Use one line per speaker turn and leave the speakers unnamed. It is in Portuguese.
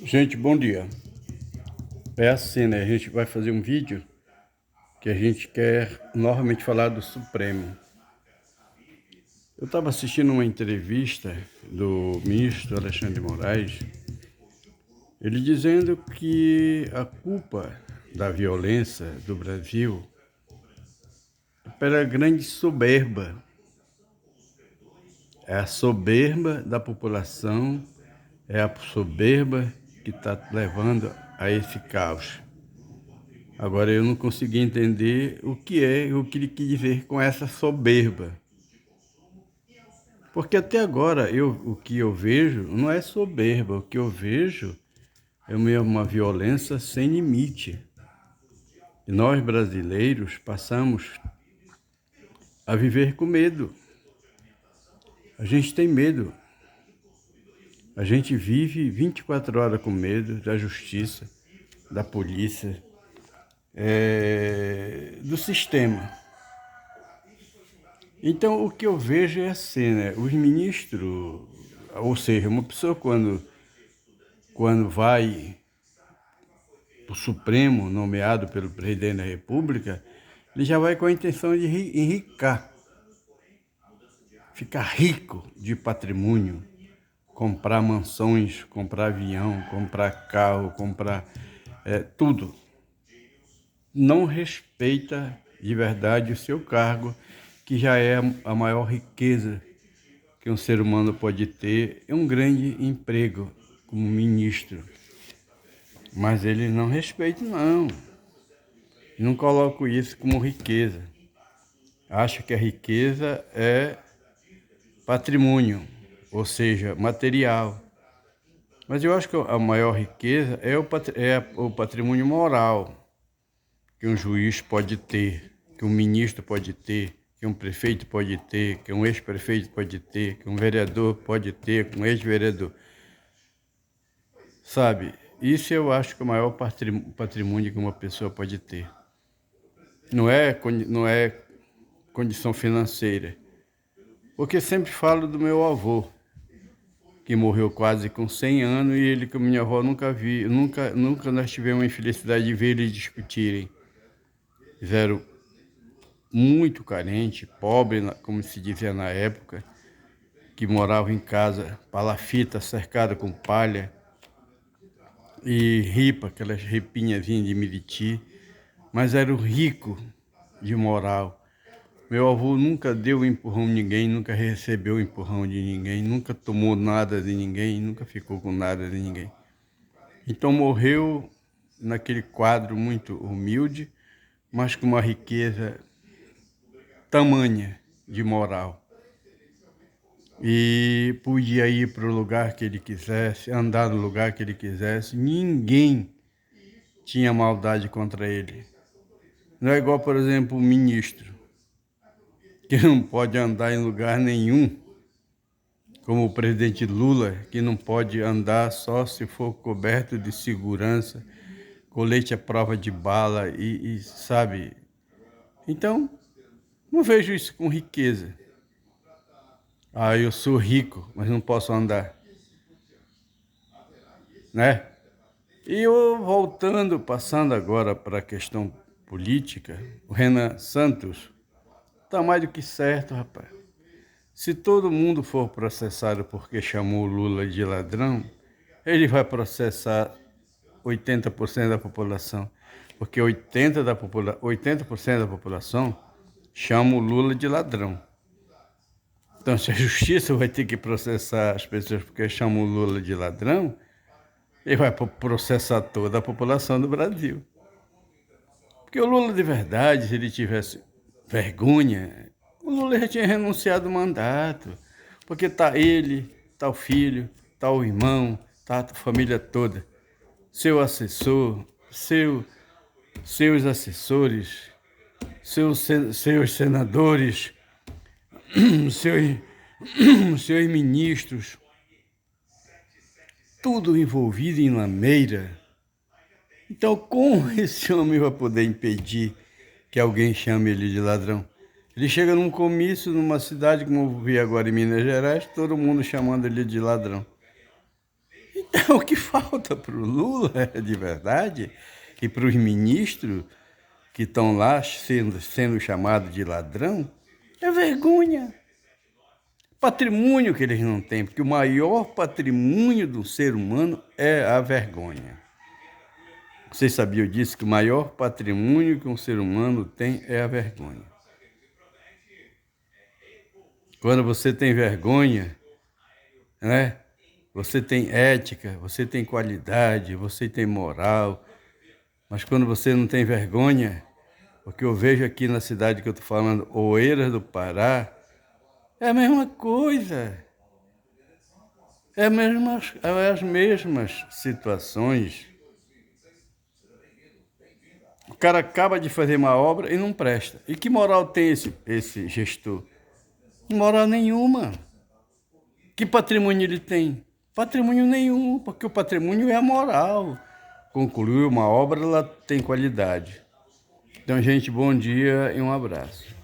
Gente, bom dia. É assim, né? A gente vai fazer um vídeo que a gente quer novamente falar do Supremo. Eu estava assistindo uma entrevista do ministro Alexandre de Moraes, ele dizendo que a culpa da violência do Brasil é pela grande soberba. É a soberba da população, é a soberba que está levando a esse caos. Agora, eu não consegui entender o que ele quis dizer com essa soberba. Porque até agora o que eu vejo não é soberba, o que eu vejo é uma violência sem limite. E nós brasileiros passamos a viver com medo. A gente tem medo. A gente vive 24 horas com medo da justiça, da polícia, do sistema. Então, o que eu vejo é assim, né? Os ministros, ou seja, uma pessoa quando vai para o Supremo, nomeado pelo presidente da República, ele já vai com a intenção de enricar, ficar rico de patrimônio, comprar mansões, comprar avião, comprar carro, comprar tudo. Não respeita de verdade o seu cargo, que já é a maior riqueza que um ser humano pode ter, é um grande emprego como ministro. Mas eles não respeitam, não. Não colocam isso como riqueza. Acho que a riqueza é patrimônio, ou seja, material. Mas eu acho que a maior riqueza é o patrimônio moral que um juiz pode ter, que um ministro pode ter, que um prefeito pode ter, que um ex-prefeito pode ter, que um vereador pode ter, que um ex-vereador. Sabe, isso eu acho que é o maior patrimônio que uma pessoa pode ter. Não é condição financeira. Porque sempre falo do meu avô, que morreu quase com 100 anos, e ele com minha avó nunca nós tivemos a infelicidade de ver eles discutirem. Eles eram muito carentes, pobres, como se dizia na época, que moravam em casa palafita, cercada com palha e ripa, aquelas ripinhazinhas de Miriti, mas eram ricos de moral. Meu avô nunca deu empurrão de ninguém, nunca recebeu empurrão de ninguém, nunca tomou nada de ninguém, nunca ficou com nada de ninguém. Então morreu naquele quadro muito humilde, mas com uma riqueza tamanha de moral. E podia ir para o lugar que ele quisesse, andar no lugar que ele quisesse, ninguém tinha maldade contra ele. Não é igual, por exemplo, o ministro, que não pode andar em lugar nenhum, como o presidente Lula, que não pode andar só se for coberto de segurança, colete à prova de bala sabe? Então, não vejo isso com riqueza. Ah, eu sou rico, mas não posso andar, né? E eu passando agora para a questão política, o Renan Santos está mais do que certo, rapaz. Se todo mundo for processado porque chamou o Lula de ladrão, ele vai processar 80% da população, porque 80% da população chama o Lula de ladrão. Então, se a justiça vai ter que processar as pessoas porque chamam o Lula de ladrão, ele vai processar toda a população do Brasil. Porque o Lula de verdade, se ele tivesse vergonha, o Lula já tinha renunciado ao mandato. Porque tá ele, tá o filho, tá o irmão, tá a família toda. Seu assessor, seus assessores, seus senadores, seus, seus ministros, tudo envolvido em lameira. Então, como esse homem vai poder impedir que alguém chame ele de ladrão? Ele chega num comício, numa cidade, como eu vi agora em Minas Gerais, todo mundo chamando ele de ladrão. O que falta para o Lula, de verdade, e para os ministros que estão lá sendo chamados de ladrão, é vergonha. Patrimônio que eles não têm, porque o maior patrimônio do ser humano é a vergonha. Vocês sabiam disso? Que o maior patrimônio que um ser humano tem é a vergonha. Quando você tem vergonha, né? Você tem ética, você tem qualidade, você tem moral. Mas quando você não tem vergonha, o que eu vejo aqui na cidade que eu estou falando, Oeiras do Pará, é a mesma coisa. É as mesmas situações. O cara acaba de fazer uma obra e não presta. E que moral tem esse gestor? Moral nenhuma. Que patrimônio ele tem? Patrimônio nenhum, porque o patrimônio é a moral. Concluir uma obra, ela tem qualidade. Então, gente, bom dia e um abraço.